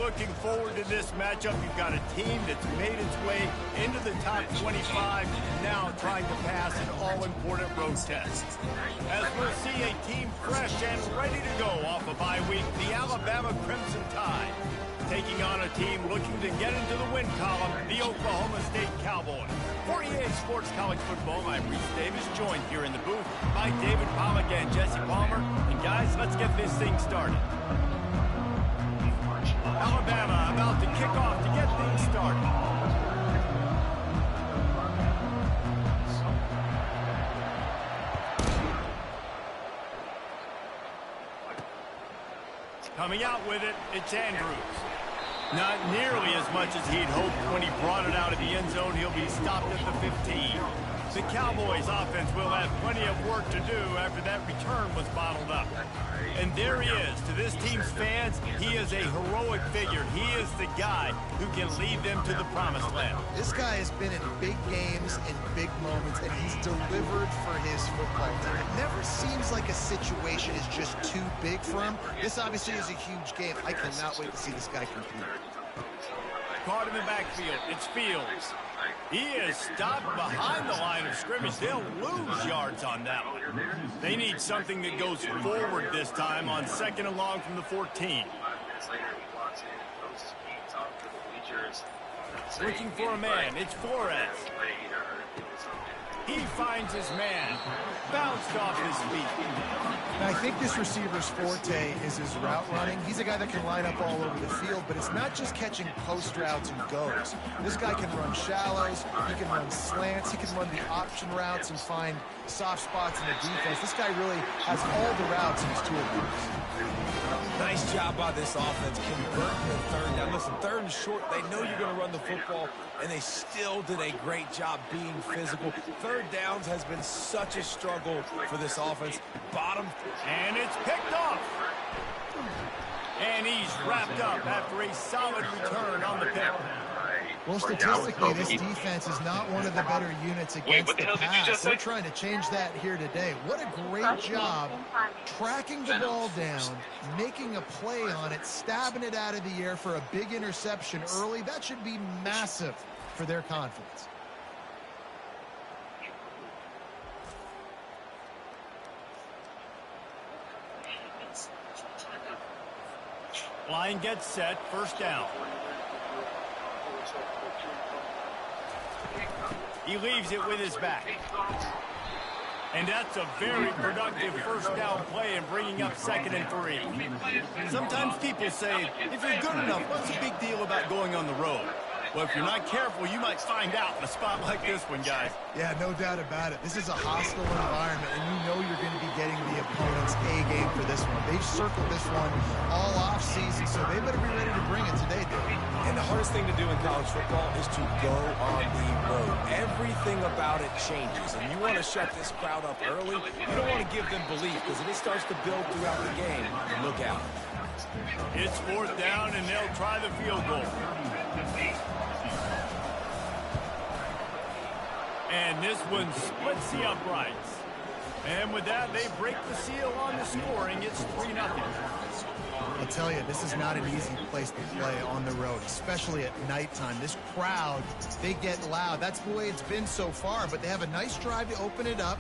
looking forward to this matchup. You've got a team that's made its way into the top 25, now trying to pass an all-important road test. As we'll see a team fresh and ready to go off a bye week, the Alabama Crimson Tide, taking on a team looking to get into the win column, the Oklahoma State Cowboys. For EA Sports College Football, I'm Reese Davis, joined here in the booth by David Pollack and Jesse Palmer. And guys, let's get this thing started. Alabama about to kick off to get things started. Coming out with it, it's Andrews. Not nearly as much as he'd hoped when he brought it out of the end zone. He'll be stopped at the 15. The Cowboys offense will have plenty of work to do after that return was bottled up. And there he is. To this team's fans, he is a heroic figure. He is the guy who can lead them to the promised land. This guy has been in big games and big moments, and he's delivered for his football team. It never seems like a situation is just too big for him. This obviously is a huge game. I cannot wait to see this guy compete. Caught in the backfield. It's Fields. He is stopped behind the line of scrimmage. They'll lose yards on that one. They need something that goes forward this time on 2nd and long from the 14. Looking for a man. It's Flores. He finds his man. Bounced off his feet. Now, I think this receiver's forte is his route running. He's a guy that can line up all over the field, but it's not just catching post routes and goes. This guy can run shallows, he can run slants, he can run the option routes and find soft spots in the defense. This guy really has all the routes in his toolbox. Nice job by this offense converting the third down. Listen, 3rd and short, they know you're going to run the football, and they still did a great job being physical. 3rd downs has been such a struggle for this offense. Bottom. And it's picked off. And he's wrapped up after a solid return on the pick. Well, statistically, this defense is not one of the better units against the pass. They're trying to change that here today. What a great job tracking the ball down, making a play on it, stabbing it out of the air for a big interception early. That should be massive for their confidence. Line gets set, 1st down. He leaves it with his back. And that's a very productive 1st down play and bringing up 2nd and 3. Sometimes people say, if you're good enough, what's the big deal about going on the road? Well, if you're not careful, you might find out in a spot like this one, guys. Yeah, no doubt about it. This is a hostile environment, and you know you're going to be getting the opponent's A game for this one. They've circled this one all off season, so they better be ready to bring it today, Dave. And the hardest thing to do in college football is to go on the road. Everything about it changes, and you want to shut this crowd up early. You don't want to give them belief, because if it starts to build throughout the game, look out. It's 4th down, and they'll try the field goal. And this one splits the uprights. And with that, they break the seal on the scoring. It's 3-0. I'll tell you, this is not an easy place to play on the road, especially at nighttime. This crowd, they get loud. That's the way it's been so far, but they have a nice drive to open it up.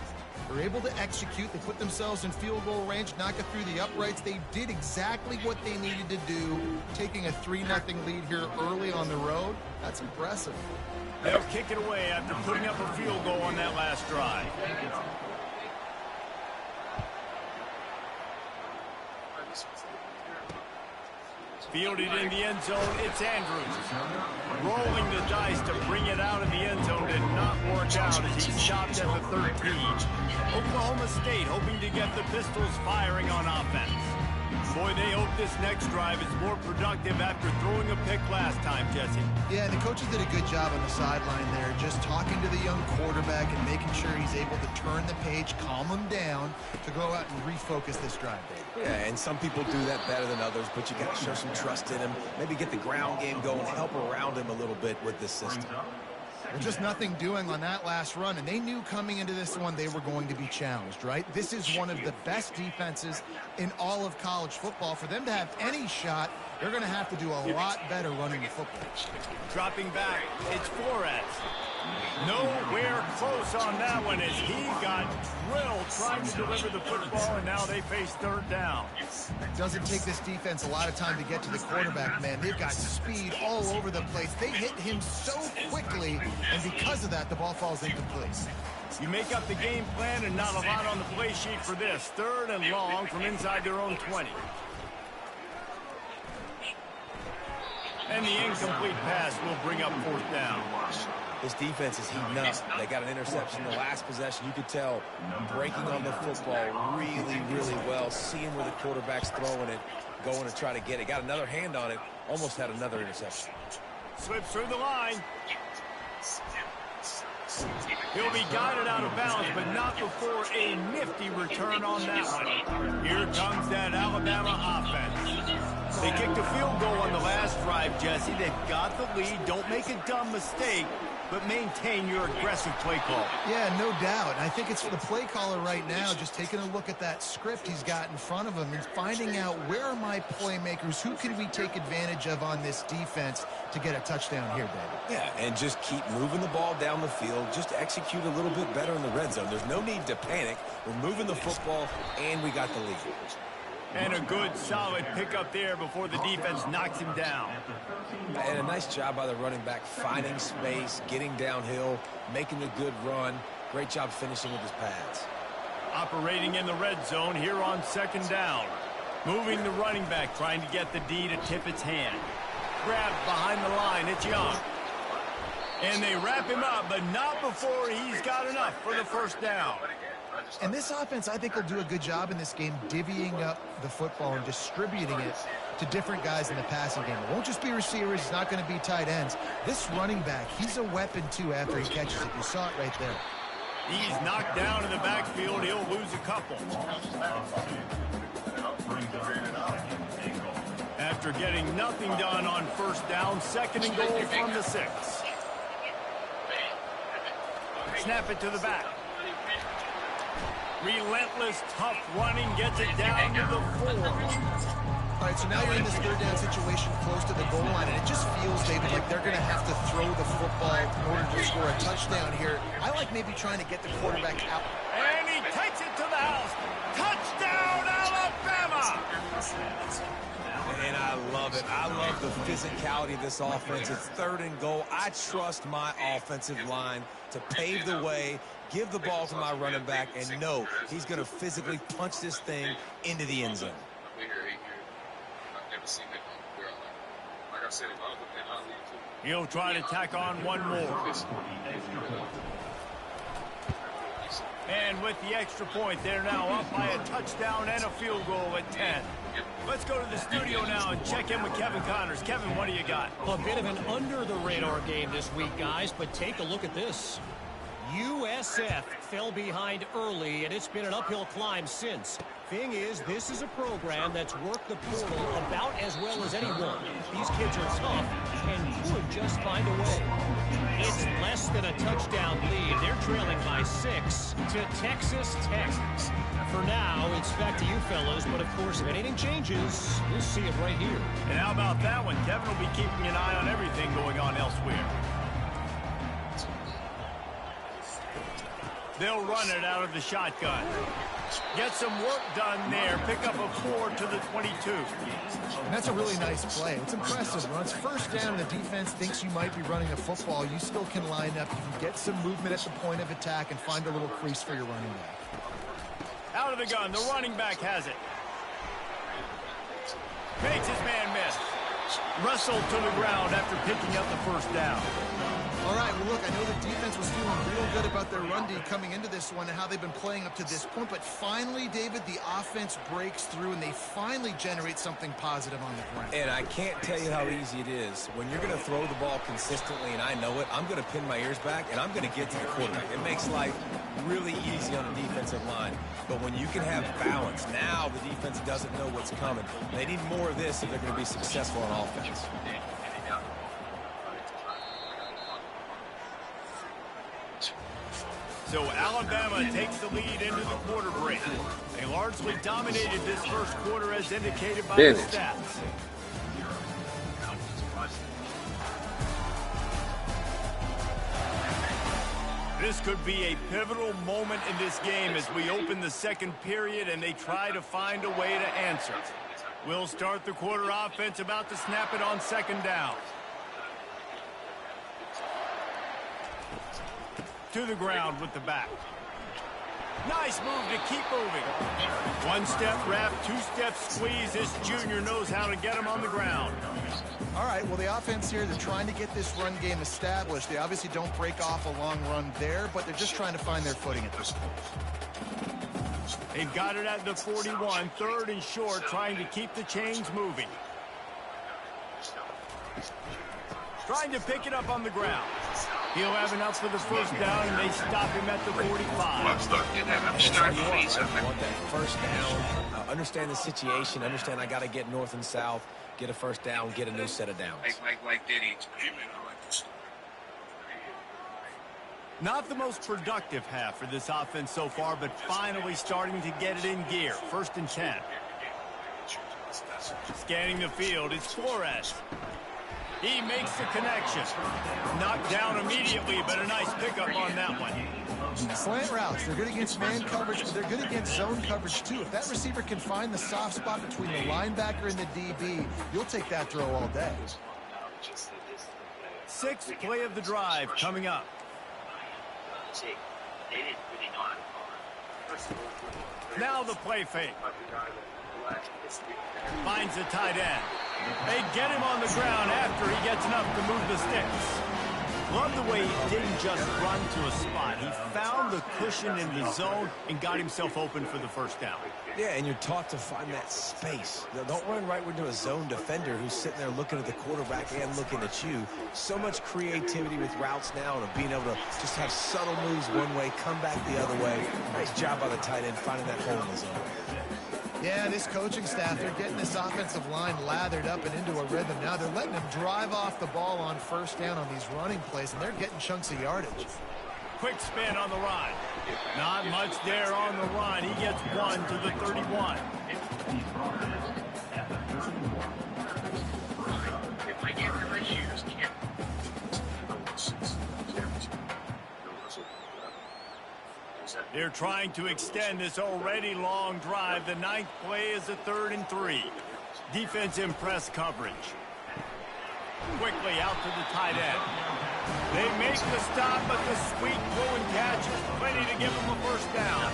They're able to execute. They put themselves in field goal range, knock it through the uprights. They did exactly what they needed to do, taking a 3-0 lead here early on the road. That's impressive. They'll kick it away after putting up a field goal on that last drive. Fielded in the end zone, it's Andrews. Rolling the dice to bring it out of the end zone did not work out as he stopped at the 13. Oklahoma State hoping to get the Pistols firing on offense. Boy, they hope this next drive is more productive after throwing a pick last time, Jesse. Yeah, the coaches did a good job on the sideline there, just talking to the young quarterback and making sure he's able to turn the page, calm him down to go out and refocus this drive, Dave. Yeah, and some people do that better than others, but you got to show some trust in him, maybe get the ground game going, help around him a little bit with this system. There's just nothing doing on that last run, and they knew coming into this one they were going to be challenged, right? This is one of the best defenses in all of college football. For them to have any shot They're going to have to do a lot better running the football. Dropping back, it's Flores. Nowhere close on that one as he got drilled trying to deliver the football, and now they face third down. Doesn't take this defense a lot of time to get to the quarterback, man. They've got speed all over the place. They hit him so quickly, and because of that, the ball falls incomplete. You make up the game plan and not a lot on the play sheet for this. Third and long from inside their own 20. And the incomplete pass will bring up fourth down. This defense is heating up. They got an interception the last possession. You could tell breaking on the football really, really well, seeing where the quarterback's throwing it, going to try to get it. Got another hand on it, almost had another interception. Slips through the line. He'll be guided out of bounds, but not before a nifty return on that one. Here comes that Alabama offense. They kicked a field goal on the last drive, Jesse. They've got the lead. Don't make a dumb mistake, but maintain your aggressive play call. Yeah, no doubt. I think it's for the play caller right now, just taking a look at that script he's got in front of him and finding out where are my playmakers, who can we take advantage of on this defense to get a touchdown here, David. Yeah, and just keep moving the ball down the field. Just execute a little bit better in the red zone. There's no need to panic. We're moving the football, and we got the lead. And a good, solid pickup there before the defense knocks him down. And a nice job by the running back, finding space, getting downhill, making a good run. Great job finishing with his pads. Operating in the red zone here on second down. Moving the running back, trying to get the D to tip its hand. Grabbed behind the line, it's Young. And they wrap him up, but not before he's got enough for the first down. And this offense, I think, will do a good job in this game divvying up the football and distributing it to different guys in the passing game. It won't just be receivers. It's not going to be tight ends. This running back, he's a weapon, too, after he catches it. You saw it right there. He's knocked down in the backfield. He'll lose a couple. After getting nothing done on first down, second and goal from the 6. Snap it to the back. Relentless, tough running, gets it down to the 4. All right, so now you're in this third down situation close to the goal line, and it just feels, David, like they're going to have to throw the football in order to score a touchdown here. I like maybe trying to get the quarterback out. And he takes it to the house. Touchdown, Alabama! And I love it. I love the physicality of this offense. It's third and goal. I trust my offensive line to pave the way, give the ball to my running back, and know he's going to physically punch this thing into the end zone. He'll try to tack on one more. And with the extra point, they're now up by a touchdown and a field goal at 10. Let's go to the studio now and check in with Kevin Connors. Kevin, what do you got? A bit of an under-the-radar game this week, guys, but take a look at this. USF fell behind early, and it's been an uphill climb since. Thing is, this is a program that's worked the portal about as well as anyone. These kids are tough and could just find a way. It's less than a touchdown lead. They're trailing by 6 to Texas Tech. For now, it's back to you fellows, but of course, if anything changes, we'll see it right here. And how about that one? Kevin will be keeping an eye on everything going on elsewhere. They'll run it out of the shotgun. Get some work done there. Pick up a 4 to the 22. And that's a really nice play. It's impressive. When it's first down and the defense thinks you might be running a football, you still can line up. You can get some movement at the point of attack and find a little crease for your running back. Out of the gun. The running back has it. Makes his man miss. Wrestled to the ground after picking up the first down. All right, well, look, I know the defense was feeling real good about their run D coming into this one and how they've been playing up to this point, but finally, David, the offense breaks through and they finally generate something positive on the ground. And I can't tell you how easy it is. When you're going to throw the ball consistently, and I know it, I'm going to pin my ears back, and I'm going to get to the quarterback. It makes life really easy on the defensive line. But when you can have balance, now the defense doesn't know what's coming. They need more of this if they're going to be successful on offense. So Alabama takes the lead into the quarter break. They largely dominated this first quarter as indicated by the stats. This could be a pivotal moment in this game as we open the second period and they try to find a way to answer. We'll start the quarter offense about to snap it on second down. To the ground with the back. Nice move to keep moving. One-step wrap, two-step squeeze. This junior knows how to get him on the ground. All right, well, the offense here, they're trying to get this run game established. They obviously don't break off a long run there, but they're just trying to find their footing at this point. They've got it at the 41, third and short, trying to keep the chains moving. Trying to pick it up on the ground. He'll have enough for the first down, and they stop him at the 45. You want that first down, understand the situation, understand I got to get north and south, get a first down, get a new set of downs. Not the most productive half for this offense so far, but finally starting to get it in gear. First and 10. Scanning the field, it's Flores. He makes the connection. Knocked down immediately, but a nice pickup on that one. Slant routes, they're good against man coverage, but they're good against zone coverage too. If that receiver can find the soft spot between the linebacker and the DB, you'll take that throw all day. Sixth play of the drive coming up. Now the play fake. Finds the tight end. They get him on the ground after he gets enough to move the sticks. Love the way he didn't just run to a spot. He found the cushion in the zone and got himself open for the first down. Yeah, and you're taught to find that space. Now, don't run right into a zone defender who's sitting there looking at the quarterback and looking at you. So much creativity with routes now and being able to just have subtle moves one way, come back the other way. Nice job by the tight end finding that hole in the zone. Yeah, this coaching staff, they're getting this offensive line lathered up and into a rhythm. Now they're letting them drive off the ball on first down on these running plays, and they're getting chunks of yardage. Quick spin on the run. Not much there on the run. He gets one to the 31. They're trying to extend this already long drive. The ninth play is a 3rd and 3. Defense in press coverage. Quickly out to the tight end. They make the stop, but the sweet throw and catch is plenty to give them a first down.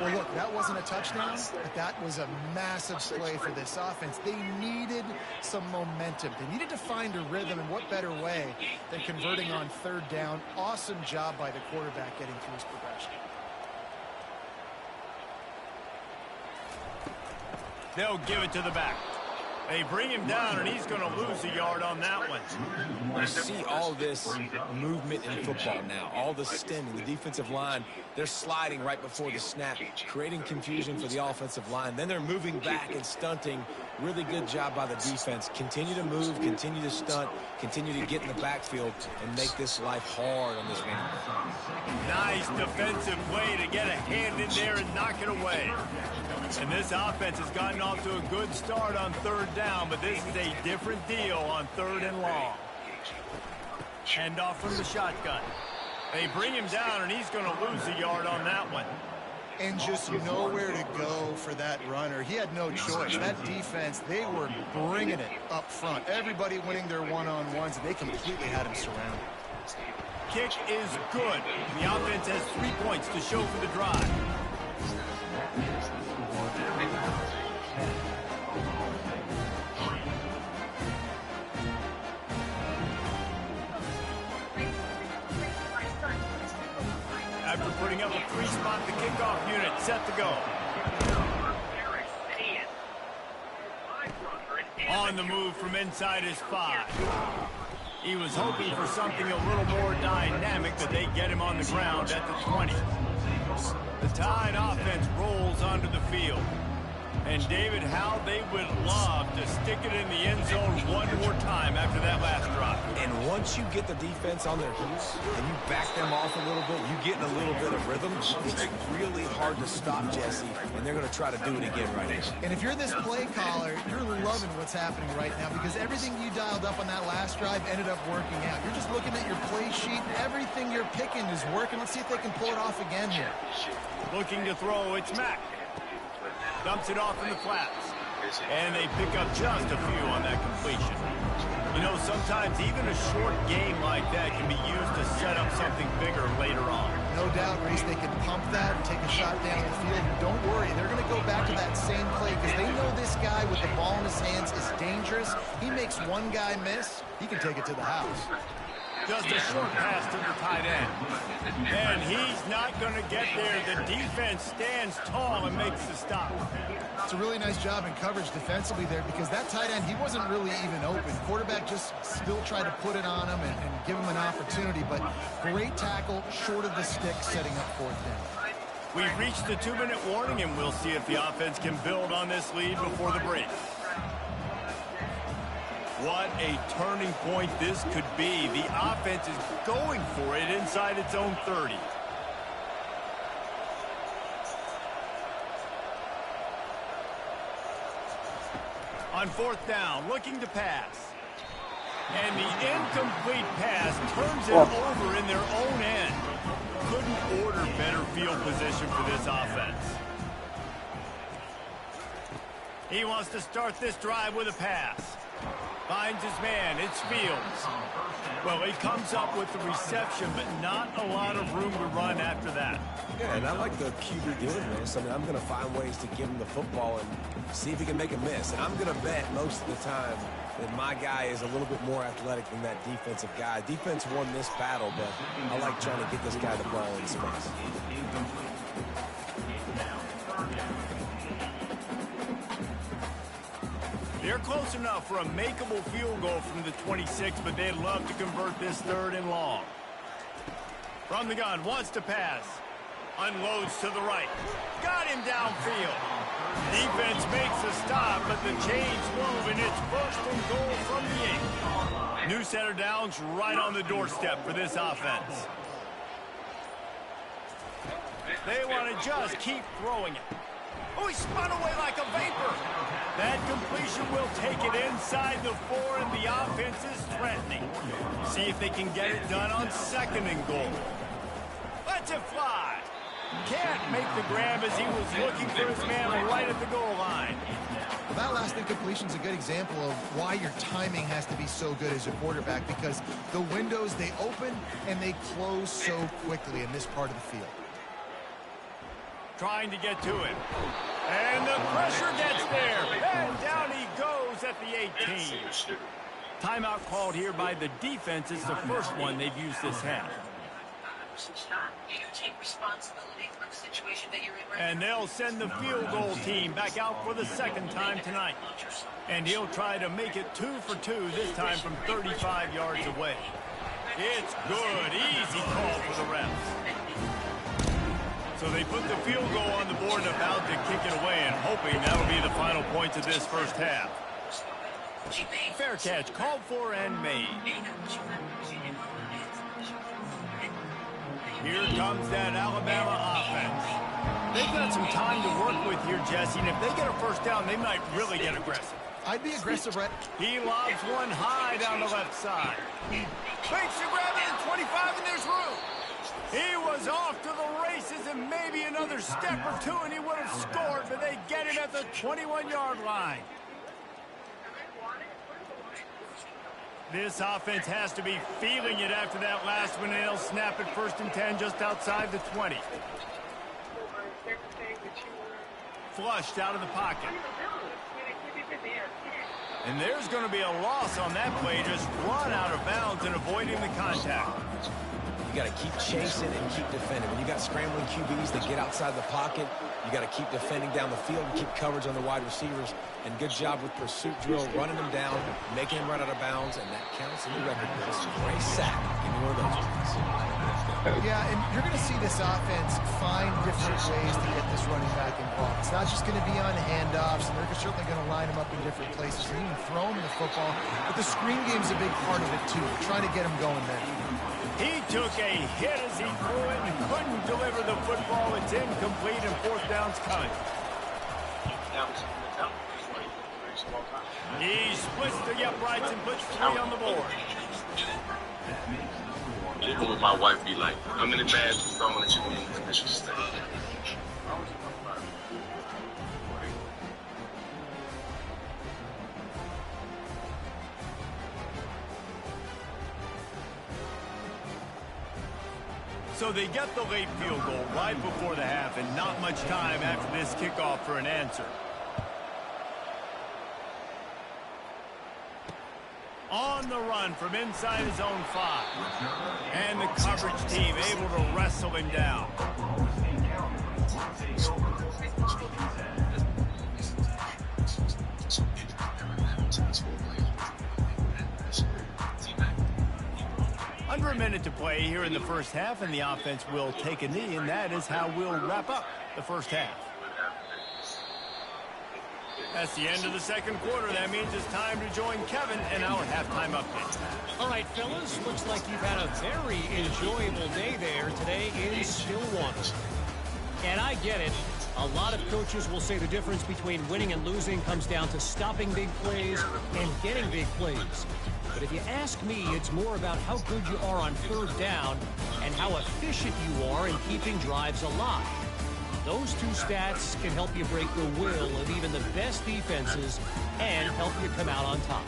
Well, look, that wasn't a touchdown, but that was a massive play for this offense. They needed some momentum. They needed to find a rhythm, and what better way than converting on 3rd down. Awesome job by the quarterback getting through his progression. They'll give it to the back. They bring him down, and he's going to lose a yard on that one. You see all this movement in football now, all the stemming, the defensive line, they're sliding right before the snap, creating confusion for the offensive line. Then they're moving back and stunting. Really good job by the defense. Continue to move, continue to stunt, continue to get in the backfield and make this life hard on this one. Nice defensive play to get a hand in there and knock it away. And this offense has gotten off to a good start on 3rd down, but this is a different deal on 3rd and long. Hand off from the shotgun. They bring him down, and he's going to lose a yard on that one. And just nowhere to go for that runner. He had no choice. That defense, they were bringing it up front. Everybody winning their one-on-ones, and they completely had him surrounded. Kick is good. The offense has 3 points to show for the drive. After putting up a 3-spot, the kickoff unit set to go. On the move from inside his 5. He was hoping for something a little more dynamic, but they get him on the ground at the 20. The Tide offense rolls onto the field. And David, how they would love to stick it in the end zone one more time after that last drive. And once you get the defense on their heels and you back them off a little bit, you get in a little bit of rhythm, it's really hard to stop, Jesse, and they're going to try to do it again right here. And if you're this play caller, you're loving what's happening right now because everything you dialed up on that last drive ended up working out. You're just looking at your play sheet. Everything you're picking is working. Let's see if they can pull it off again here. Looking to throw, it's Mack. Dumps it off in the flats. And they pick up just a few on that completion. You know, sometimes even a short game like that can be used to set up something bigger later on. No doubt, Reese, they can pump that and take a shot down the field. And don't worry, they're going to go back to that same play because they know this guy with the ball in his hands is dangerous. He makes one guy miss, he can take it to the house. Just a short pass to the tight end. And he's not going to get there. The defense stands tall and makes the stop. It's a really nice job in coverage defensively there because that tight end, he wasn't really even open. Quarterback just still tried to put it on him and give him an opportunity, but great tackle short of the stick setting up fourth down. We've reached the 2-minute warning, and we'll see if the offense can build on this lead before the break. What a turning point this could be. The offense is going for it inside its own 30. On fourth down, looking to pass. And the incomplete pass turns it over in their own end. Couldn't order better field position for this offense. He wants to start this drive with a pass. Finds his man. It's Fields. Well, he comes up with the reception, but not a lot of room to run after that. Yeah, and I like the QB doing this. I mean, I'm going to find ways to give him the football and see if he can make a miss. And I'm going to bet most of the time that my guy is a little bit more athletic than that defensive guy. Defense won this battle, but I like trying to get this guy the ball in space. They're close enough for a makeable field goal from the 26, but they'd love to convert this third and long. From the gun, wants to pass. Unloads to the right. Got him downfield. Defense makes a stop, but the chains move, and it's first and goal from the 8. New center downs right on the doorstep for this offense. They want to just keep throwing it. Oh, he spun away like a vapor. That completion will take it inside the 4, and the offense is threatening. See if they can get it done on second and goal. Lets it fly. Can't make the grab as he was looking for his man right at the goal line. Well, that last incompletion is a good example of why your timing has to be so good as a quarterback because the windows, they open and they close so quickly in this part of the field. Trying to get to him. And the pressure gets there. And down he goes at the 18. Timeout called here by the defense. It's the first one they've used this half. And they'll send the field goal team back out for the second time tonight. And he'll try to make it 2 for 2, this time from 35 yards away. It's good. Easy call for the refs. So they put the field goal on the board and about to kick it away and hoping that'll be the final points of this first half. Fair catch called for and made. Here comes that Alabama offense. They've got some time to work with here, Jesse, and if they get a first down, they might really get aggressive. I'd be aggressive, Brett. He lobs one high down the left side. Fakes to grab it at 25, and there's room. He was off to the races and maybe another step or two and he would have scored, but they get him at the 21-yard line. This offense has to be feeling it after that last one, and they'll snap it 1st and 10 just outside the 20. Flushed out of the pocket. And there's going to be a loss on that play, just run out of bounds and avoiding the contact. You got to keep chasing and keep defending. When you got scrambling QBs that get outside the pocket, You got to keep defending down the field and keep coverage on the wide receivers. And good job with pursuit drill, running them down, making them run out of bounds, and that counts in the record books. Great sack. Give me one of those, please. Yeah, and you're going to see this offense find different ways to get this running back involved. It's not just going to be on handoffs, and they're certainly going to line him up in different places and even throw him the football. But the screen game's a big part of it, too. They're trying to get him going there. He took a hit as he threw it and couldn't deliver the football. It's incomplete and fourth down's coming. He splits the uprights and puts 3 on the board. Even with my wife be like, I'm in the bad throwing at you in the initial stage. So they get the late field goal right before the half, and not much time after this kickoff for an answer. On the run from inside his own 5. And the coverage team able to wrestle him down. Under a minute to play here in the first half, and the offense will take a knee, and that is how we'll wrap up the first half. That's the end of the second quarter. That means it's time to join Kevin and our halftime update. All right, fellas, looks like you've had a very enjoyable day there today in Stillwater. And I get it. A lot of coaches will say the difference between winning and losing comes down to stopping big plays and getting big plays. But if you ask me, it's more about how good you are on third down and how efficient you are in keeping drives alive. Those two stats can help you break the will of even the best defenses and help you come out on top.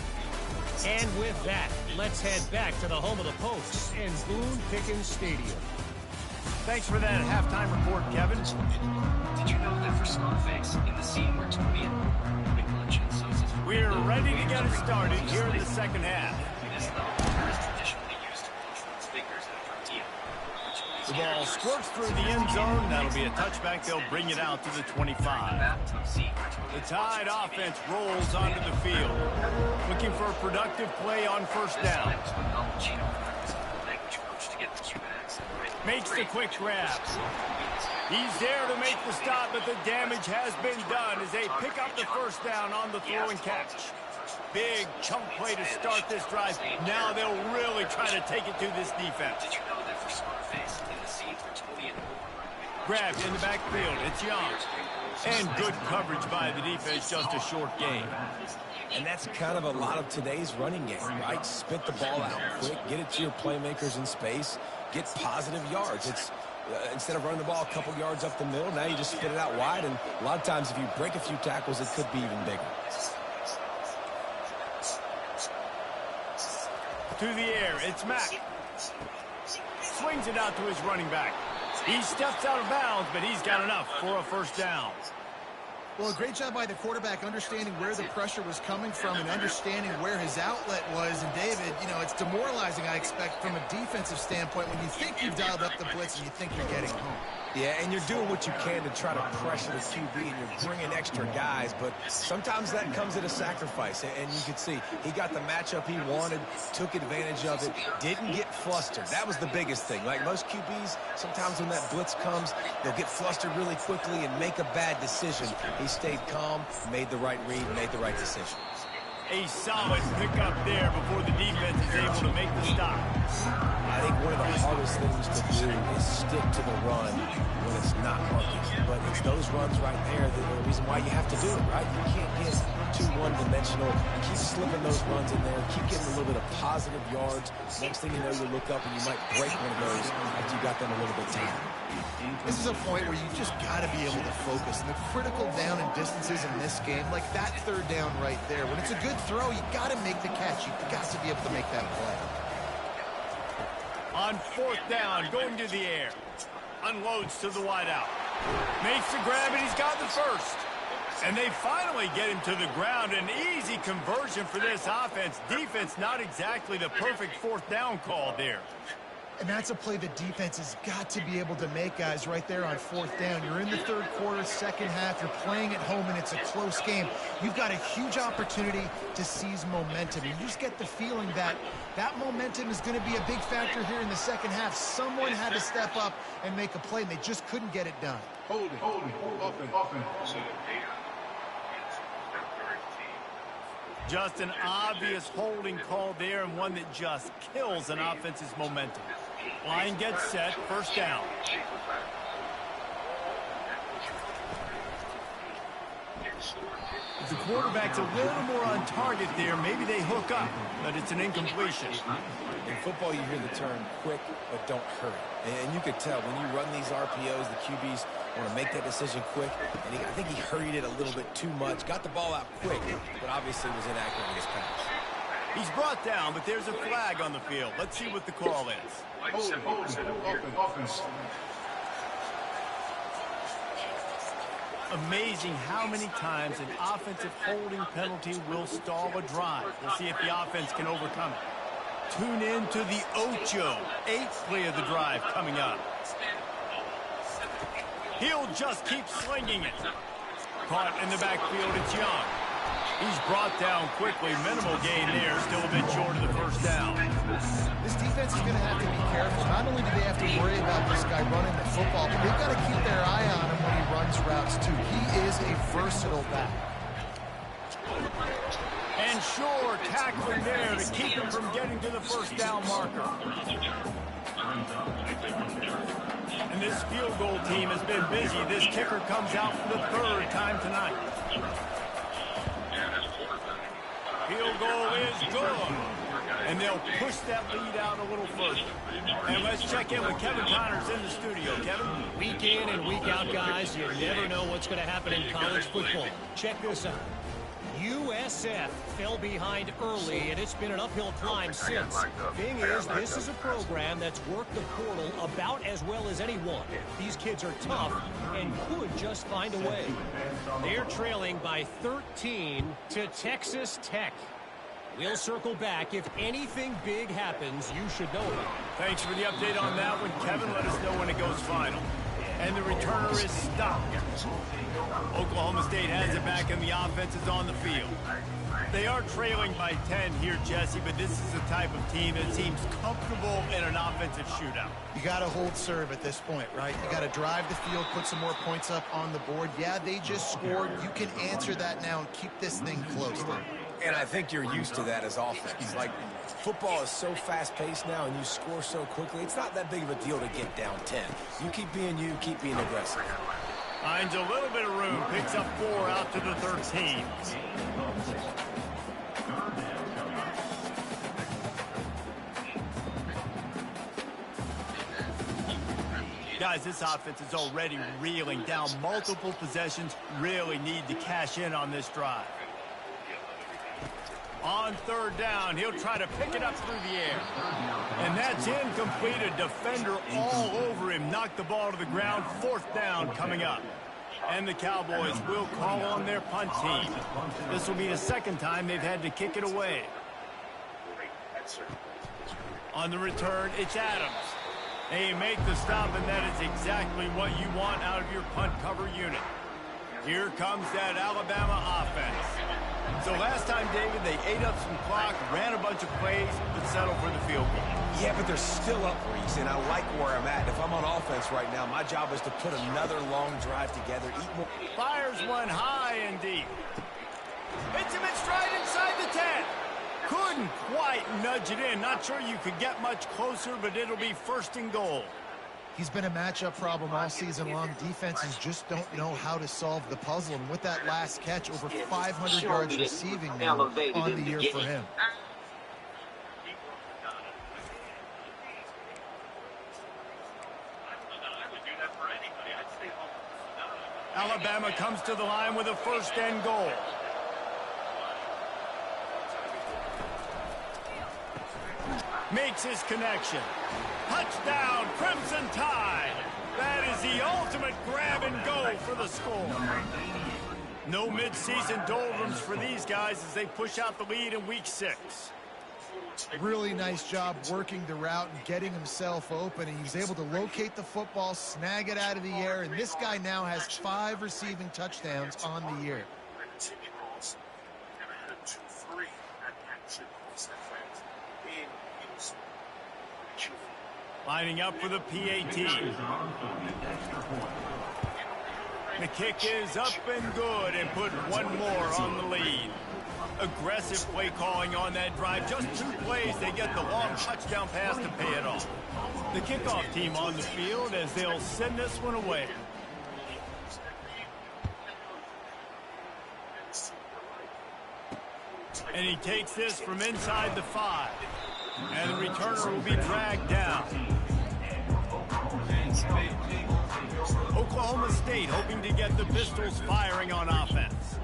And with that, let's head back to the home of the Pokes in Boone Pickens Stadium. Thanks for that halftime report, Kevin. Did you know that for Scarface, in the scene where Tony and we're ready to get it started here in the second half. The ball squirts through the end zone. That'll be a touchback. They'll bring it out to the 25. The Tide offense rolls onto the field, looking for a productive play on first down. Makes the quick grab. He's there to make the stop, but the damage has been done as they pick up the first down on the throw and catch. Big chunk play to start this drive. Now they'll really try to take it to this defense. Grabbed in the backfield. It's Young. And good coverage by the defense, just a short gain. And that's kind of a lot of today's running game, right? Spit the ball out quick, get it to your playmakers in space, get positive yards. It's instead of running the ball a couple yards up the middle, now you just spit it out wide, and a lot of times if you break a few tackles, it could be even bigger. To the air, it's Mack. Swings it out to his running back. He steps out of bounds, but he's got enough for a first down. Well, a great job by the quarterback understanding where the pressure was coming from and understanding where his outlet was. And, David, you know, it's demoralizing, I expect, from a defensive standpoint when you think you've dialed up the blitz and you think you're getting home. Yeah, and you're doing what you can to try to pressure the QB, and you're bringing extra guys, but sometimes that comes at a sacrifice. And you can see he got the matchup he wanted, took advantage of it, didn't get flustered. That was the biggest thing. Like most QBs, sometimes when that blitz comes, they'll get flustered really quickly and make a bad decision. He stayed calm, made the right read, made the right decision. A solid pickup there before the defense is able to make the stop. I think one of the hardest things to do is stick to the run when it's not working. But it's those runs right there that are the reason why you have to do it, right? You can't get too one-dimensional. Keep slipping those runs in there. Keep getting a little bit of positive yards. Next thing you know, you look up and you might break one of those after you got them a little bit tight. This is a point where you just got to be able to focus. And the critical down and distances in this game, like that third down right there, when it's a good throw, you got to make the catch. You've got to be able to make that play. On fourth down, going to the air. Unloads to the wideout. Makes the grab, and he's got the first. And they finally get him to the ground. An easy conversion for this offense. Defense, not exactly the perfect fourth down call there. And that's a play the defense has got to be able to make, guys, right there on 4th down. You're in the 3rd quarter, 2nd half. You're playing at home, and it's a close game. You've got a huge opportunity to seize momentum. And you just get the feeling that that momentum is going to be a big factor here in the 2nd half. Someone had to step up and make a play, and they just couldn't get it done. Holding. Offense. Just an obvious holding call there, and one that just kills an offense's momentum. Line gets set, 1st down. If the quarterback's a little more on target there, maybe they hook up, but it's an incompletion. In football, you hear the term quick, but don't hurry. And you could tell when you run these RPOs, the QBs want to make that decision quick. And I think he hurried it a little bit too much. Got the ball out quick, but obviously was inaccurate in his pass. He's brought down, but there's a flag on the field. Let's see what the call is. Offense. Amazing how many times an offensive holding penalty will stall a drive. We'll see if the offense can overcome it. Tune in to the Ocho, 8th play of the drive coming up. He'll just keep slinging it. Caught in the backfield, it's Young. He's brought down quickly. Minimal gain there, still a bit short of the 1st down. This defense is going to have to be careful. Not only do they have to worry about this guy running the football, but they've got to keep their eye on him when he runs routes, too. He is a versatile back. And sure, tackling there to keep him from getting to the 1st down marker. And this field goal team has been busy. This kicker comes out for the 3rd time tonight. Field goal is good. And they'll push that lead out a little further. And let's check in with Kevin Connors in the studio. Kevin? Week in and week out, guys, you never know what's going to happen in college football. Check this out. USF fell behind early, and it's been an uphill climb since. Thing is, this is a program that's worked the portal about as well as anyone. These kids are tough and could just find a way. They're trailing by 13 to Texas Tech. We'll circle back. If anything big happens, you should know about it. Thanks for the update on that one, Kevin. Let us know when it goes final. And the returner is stopped. Oklahoma State has it back, and the offense is on the field. They are trailing by 10 here, Jesse, but this is the type of team that seems comfortable in an offensive shootout. You got to hold serve at this point, right? You got to drive the field, put some more points up on the board. Yeah, they just scored. You can answer that now and keep this thing close. And I think you're used to that as offense. Like, football is so fast-paced now, and you score so quickly, it's not that big of a deal to get down 10. You keep being aggressive. Finds a little bit of room, picks up 4 out to the 13. Guys, this offense is already reeling down multiple possessions. Really need to cash in on this drive. On 3rd down, he'll try to pick it up through the air. And that's incomplete. A defender all over him. Knocked the ball to the ground. 4th down coming up. And the Cowboys will call on their punt team. This will be the 2nd time they've had to kick it away. On the return, it's Adams. They make the stop, and that is exactly what you want out of your punt cover unit. Here comes that Alabama offense. So last time, David, they ate up some clock, ran a bunch of plays, but settled for the field goal. Yeah, but they're still up, Reese, and I like where I'm at. If I'm on offense right now, my job is to put another long drive together. Eat more. Fires one high and deep. Hits him in stride inside the 10. Couldn't quite nudge it in. Not sure you could get much closer, but it'll be 1st and goal. He's been a matchup problem all season long. Defenses just don't know how to solve the puzzle. And with that last catch, over 500 yards receiving now on the year for him. Alabama comes to the line with a 1st and goal. Makes his connection. Touchdown, Crimson Tide. That is the ultimate grab and go for the score. No midseason doldrums for these guys as they push out the lead in week 6. Really nice job working the route and getting himself open. And he was able to locate the football, snag it out of the air, and this guy now has 5 receiving touchdowns on the year. Lining up for the PAT. The kick is up and good and put one more on the lead. Aggressive play calling on that drive. Just 2 plays, they get the long touchdown pass to pay it off. The kickoff team on the field as they'll send this one away. And he takes this from inside the 5. And the returner will be dragged down. Oklahoma State hoping to get the Pistols firing on offense.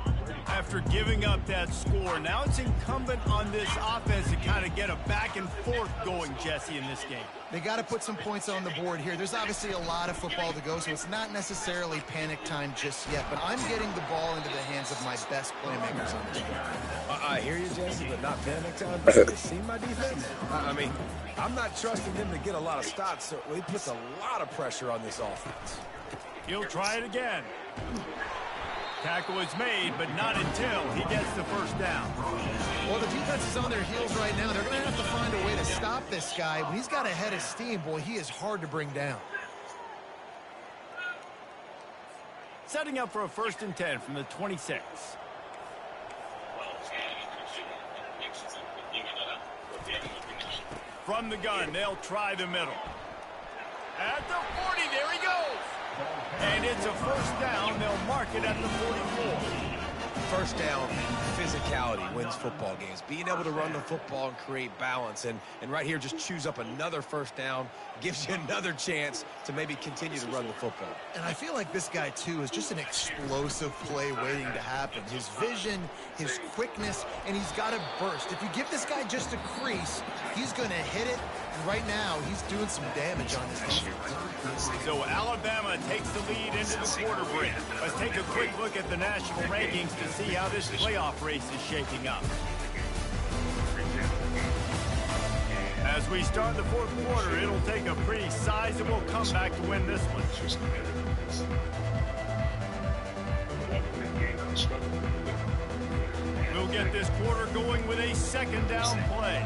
After giving up that score, now it's incumbent on this offense to kind of get a back and forth going, Jesse, in this game. They got to put some points on the board here. There's obviously a lot of football to go, so it's not necessarily panic time just yet, but I'm getting the ball into the hands of my best playmakers on this game. I hear you, Jesse, but not panic time. Have you seen my defense? I mean, I'm not trusting them to get a lot of stops, so he puts a lot of pressure on this offense. He'll try it again. Tackle is made, but not until he gets the first down. Well, the defense is on their heels right now. They're going to have to find a way to stop this guy. When he's got a head of steam, boy, he is hard to bring down. Setting up for a 1st and 10 from the 26. From the gun, they'll try the middle. At the 40, there he goes. And it's a 1st down. They'll mark it at the 44. 1st down, physicality wins football games. Being able to run the football and create balance. And right here, just choose up another 1st down. Gives you another chance to maybe continue to run the football. And I feel like this guy, too, is just an explosive play waiting to happen. His vision, his quickness, and he's got to burst. If you give this guy just a crease, he's going to hit it. And right now, he's doing some damage on this defense. So Alabama takes the lead into the quarter break. Let's take a quick look at the national rankings to see how this playoff race is shaping up. As we start the 4th quarter, it'll take a pretty sizable comeback to win this one. We'll get this quarter going with a 2nd down play.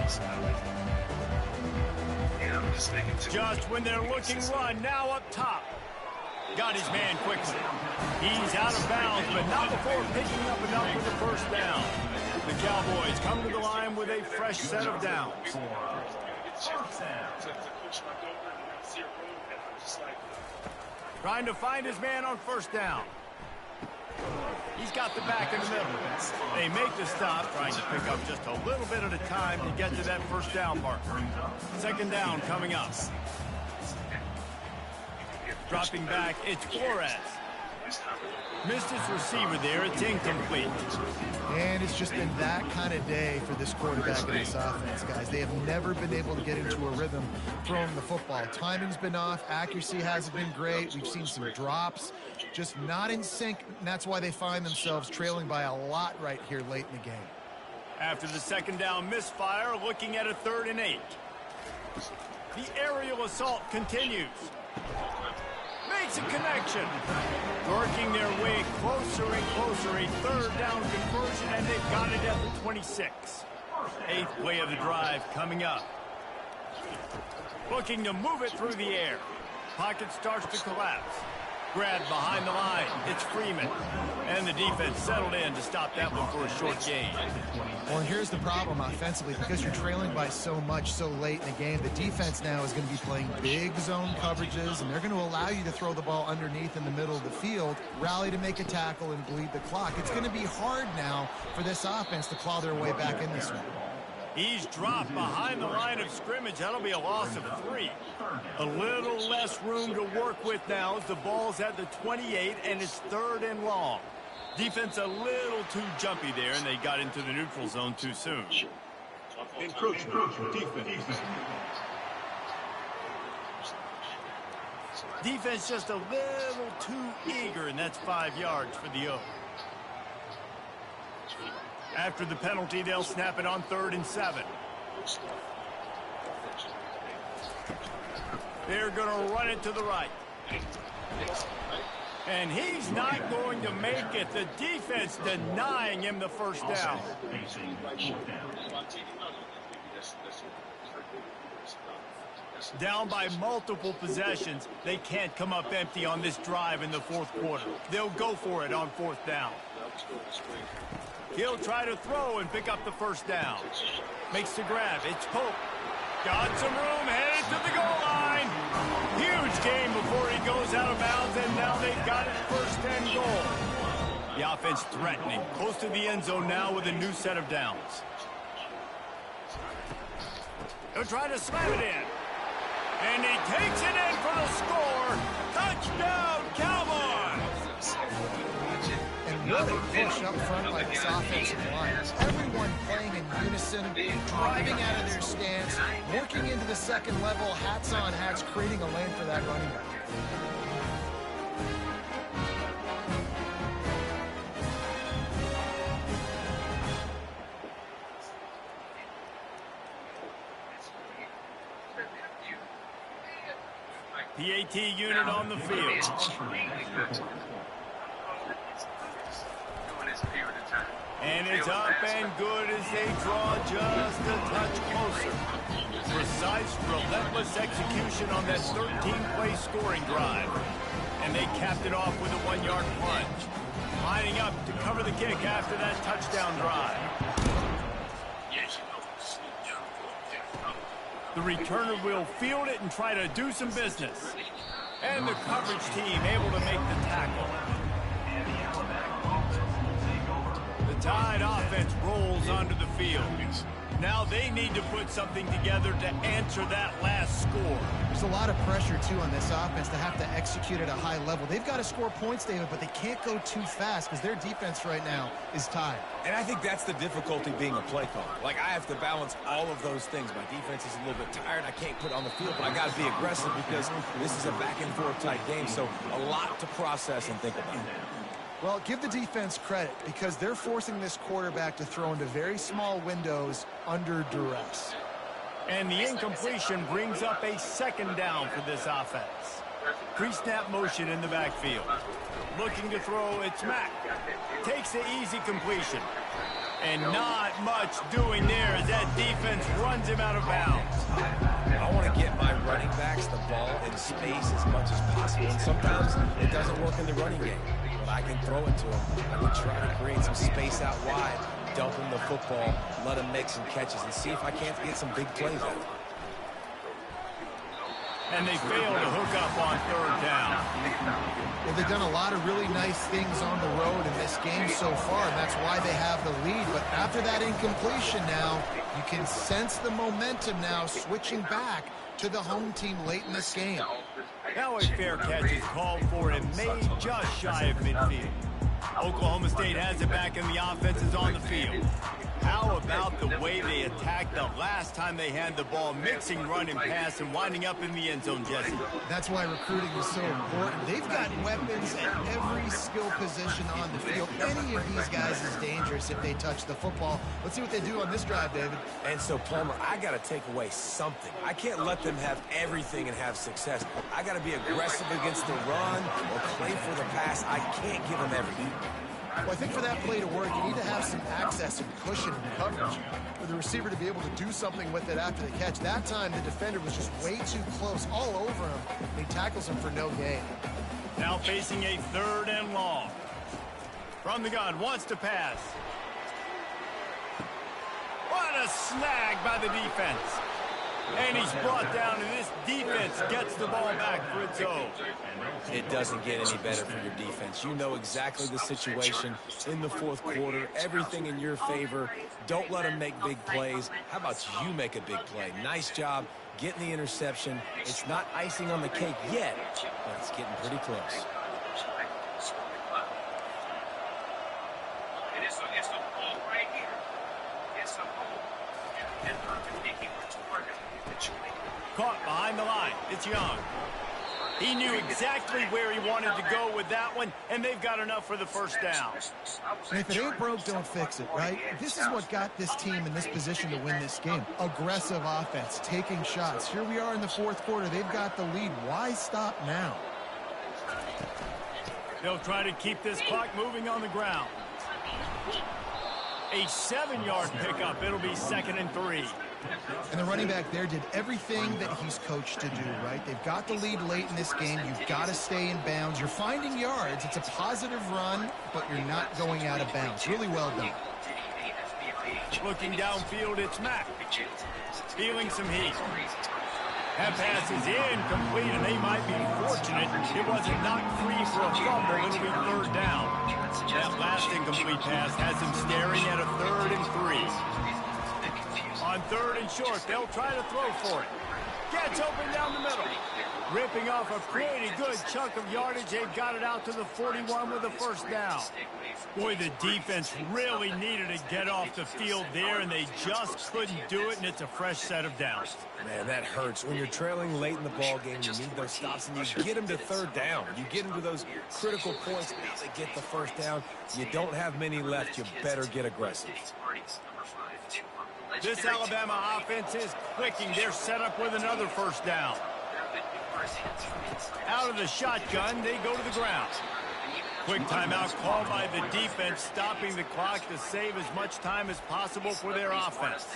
Just when they're looking run, now up top. Got his man quickly. He's out of bounds, but not before picking up enough for the 1st down. The Cowboys come to the line with a fresh set of downs. Trying to find his man on 1st down. He's got the back in the middle. They make the stop, trying to pick up just a little bit at a time to get to that 1st down marker. 2nd down coming up. Dropping back, it's Flores. Missed his receiver there. It's incomplete. And it's just been that kind of day for this quarterback and this offense, guys. They have never been able to get into a rhythm throwing the football. Timing's been off. Accuracy hasn't been great. We've seen some drops. Just not in sync, and that's why they find themselves trailing by a lot right here late in the game. After the 2nd down misfire, looking at a 3rd and 8. The aerial assault continues. Makes a connection. Working their way closer and closer. A 3rd down conversion, and they've got it at the 26. 8th play of the drive coming up. Looking to move it through the air. Pocket starts to collapse. Grabbed behind the line. It's Freeman. And the defense settled in to stop that one for a short gain. Well, here's the problem offensively. Because you're trailing by so much so late in the game, the defense now is going to be playing big zone coverages, and they're going to allow you to throw the ball underneath in the middle of the field, rally to make a tackle, and bleed the clock. It's going to be hard now for this offense to claw their way back in this one. He's dropped behind the line of scrimmage. That'll be a loss of 3. A little less room to work with now as the ball's at the 28, and it's 3rd and long. Defense a little too jumpy there, and they got into the neutral zone too soon. Encroachment. Defense. Defense just a little too eager, and that's 5 yards for the O. After the penalty, they'll snap it on 3rd and 7. They're going to run it to the right. And he's not going to make it. The defense denying him the first down. Down by multiple possessions. They can't come up empty on this drive in the fourth quarter. They'll go for it on fourth down. He'll try to throw and pick up the first down. Makes the grab. It's Pope. Got some room, headed to the goal line. Huge game before he goes out of bounds, and now they've got it first and goal. The offense threatening, close to the end zone now with a new set of downs. He'll try to slam it in. And he takes it in for the score. Touchdown, Cowboys! And what a push up front by this offensive line. Everyone playing in unison, driving out of their stance, working into the second level, hats on hats, creating a lane for that running back. PAT unit on the field. And it's up and good as they draw just a touch closer. Precise, relentless execution on that 13-play scoring drive. And they capped it off with a 1-yard plunge. Lining up to cover the kick after that touchdown drive. The returner will field it and try to do some business. And the coverage team able to make the tackle. The Tide offense rolls onto the field. Now they need to put something together to answer that last score. There's a lot of pressure, too, on this offense to have to execute at a high level. They've got to score points, David, but they can't go too fast because their defense right now is tied. And I think that's the difficulty being a play caller. Like, I have to balance all of those things. My defense is a little bit tired. I can't put it on the field, but I got to be aggressive because this is a back-and-forth type game, so a lot to process and think about. Well, give the defense credit because they're forcing this quarterback to throw into very small windows under duress. And the incompletion brings up a second down for this offense. Pre-snap motion in the backfield. Looking to throw, it's Mack. Takes the easy completion. And not much doing there as that defense runs him out of bounds. I want to get my running backs the ball in space as much as possible. And sometimes it doesn't work in the running game. But I can throw it to him. I can try to create some space out wide, dump him the football, let him make some catches, and see if I can't get some big plays out of it. And they fail to hook up on third down. Well, they've done a lot of really nice things on the road in this game so far, and that's why they have the lead. But after that incompletion now, you can sense the momentum now switching back to the home team late in this game. Now a fair catch is called for and made just shy of midfield. Oklahoma State has it back and the offense is on the field. How about the way they attacked the last time they had the ball, mixing run and pass and winding up in the end zone, Jesse? That's why recruiting is so important. They've got weapons at every skill position on the field. Any of these guys is dangerous if they touch the football. Let's see what they do on this drive, David. And so, Palmer, I got to take away something. I can't let them have everything and have success. I got to be aggressive against the run or play for the pass. I can't give them everything. Well, I think for that play to work, you need to have some access and cushion and coverage for the receiver to be able to do something with it after the catch. That time, the defender was just way too close, all over him, and he tackles him for no gain. Now facing a third and long. From the gun, wants to pass. What a snag by the defense. And he's brought down, and this defense gets the ball back for its own. It doesn't get any better for your defense. You know exactly the situation in the fourth quarter. Everything in your favor. Don't let them make big plays. How about you make a big play? Nice job getting the interception. It's not icing on the cake yet, but it's getting pretty close. It's the ball right here. It's the ball. And making what's working. Caught behind the line. It's Young. He knew exactly where he wanted to go with that one, and they've got enough for the first down. And if it ain't broke, don't fix it, right? This is what got this team in this position to win this game. Aggressive offense, taking shots. Here we are in the fourth quarter. They've got the lead. Why stop now? They'll try to keep this clock moving on the ground. A 7-yard pickup. It'll be 2nd and 3. And the running back there did everything that he's coached to do, right? They've got the lead late in this game. You've got to stay in bounds. You're finding yards. It's a positive run, but you're not going out of bounds. Really well done. Looking downfield, it's Mack. Feeling some heat. That pass is incomplete, and they might be fortunate it wasn't knocked free for a fumble. It'll be 3rd down. That last incomplete pass has him staring at a 3rd and 3. On 3rd and short, they'll try to throw for it. Gets open down the middle. Ripping off a pretty good chunk of yardage. They've got it out to the 41 with a 1st down. Boy, the defense really needed to get off the field there, and they just couldn't do it, and it's a fresh set of downs. Man, that hurts. When you're trailing late in the ball game, you need those stops, and you get them to 3rd down. You get them to those critical points, now they get the 1st down. You don't have many left. You better get aggressive. This Alabama offense is clicking. They're set up with another 1st down. Out of the shotgun, they go to the ground. Quick timeout called by the defense, stopping the clock to save as much time as possible for their offense.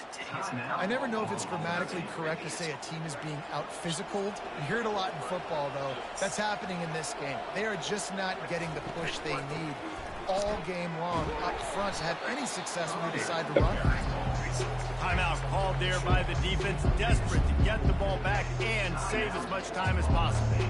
I never know if it's grammatically correct to say a team is being out-physicaled. You hear it a lot in football, though. That's happening in this game. They are just not getting the push they need all game long up front to have any success when they decide to run. Timeout called there by the defense, desperate to get the ball back and save as much time as possible.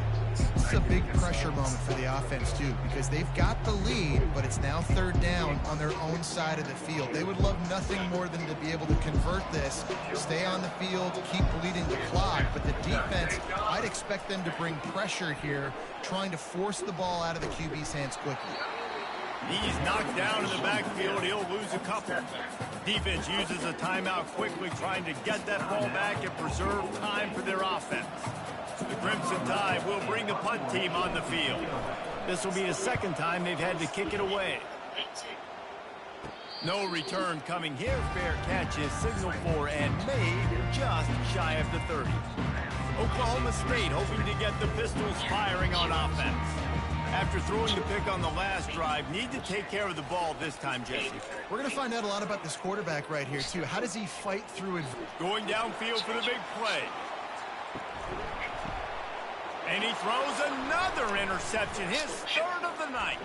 This is a big pressure moment for the offense, too, because they've got the lead, but it's now 3rd down on their own side of the field. They would love nothing more than to be able to convert this, stay on the field, keep bleeding the clock, but the defense, I'd expect them to bring pressure here, trying to force the ball out of the QB's hands quickly. He's knocked down in the backfield. He'll lose a couple. Defense uses a timeout quickly, trying to get that ball back and preserve time for their offense. The Crimson Tide will bring the punt team on the field. This will be the 2nd time they've had to kick it away. No return coming here. Fair catch is signaled for and made just shy of the 30. Oklahoma State hoping to get the Pistols firing on offense. After throwing the pick on the last drive, need to take care of the ball this time, Jesse. We're going to find out a lot about this quarterback right here, too. How does he fight through it? Going downfield for the big play. And he throws another interception, his 3rd of the night.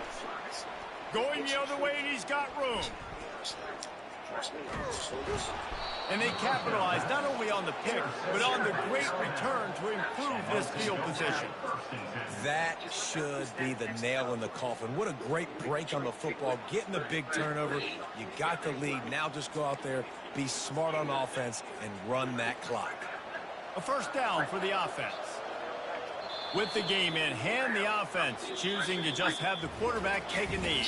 Going the other way, and he's got room. And they capitalize not only on the pick, but on the great return to improve this field position. That should be the nail in the coffin. What a great break on the football. Getting the big turnover. You got the lead. Now just go out there, be smart on offense, and run that clock. A 1st down for the offense. With the game in hand, the offense choosing to just have the quarterback take a knee.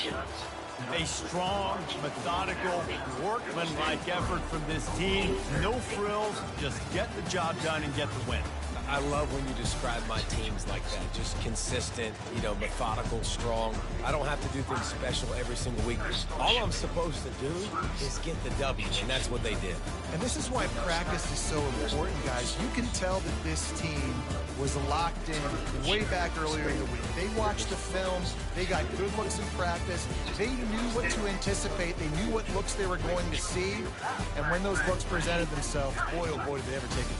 A strong, methodical, workmanlike effort from this team. No frills, just get the job done and get the win. I love when you describe my teams like that. Just consistent, methodical, strong. I don't have to do things special every single week. All I'm supposed to do is get the W, and that's what they did. And this is why practice is so important, guys. You can tell that this team was locked in way back earlier in the week. They watched the film. They got good looks in practice. They knew what to anticipate. They knew what looks they were going to see. And when those looks presented themselves, boy, oh boy, did they ever take it.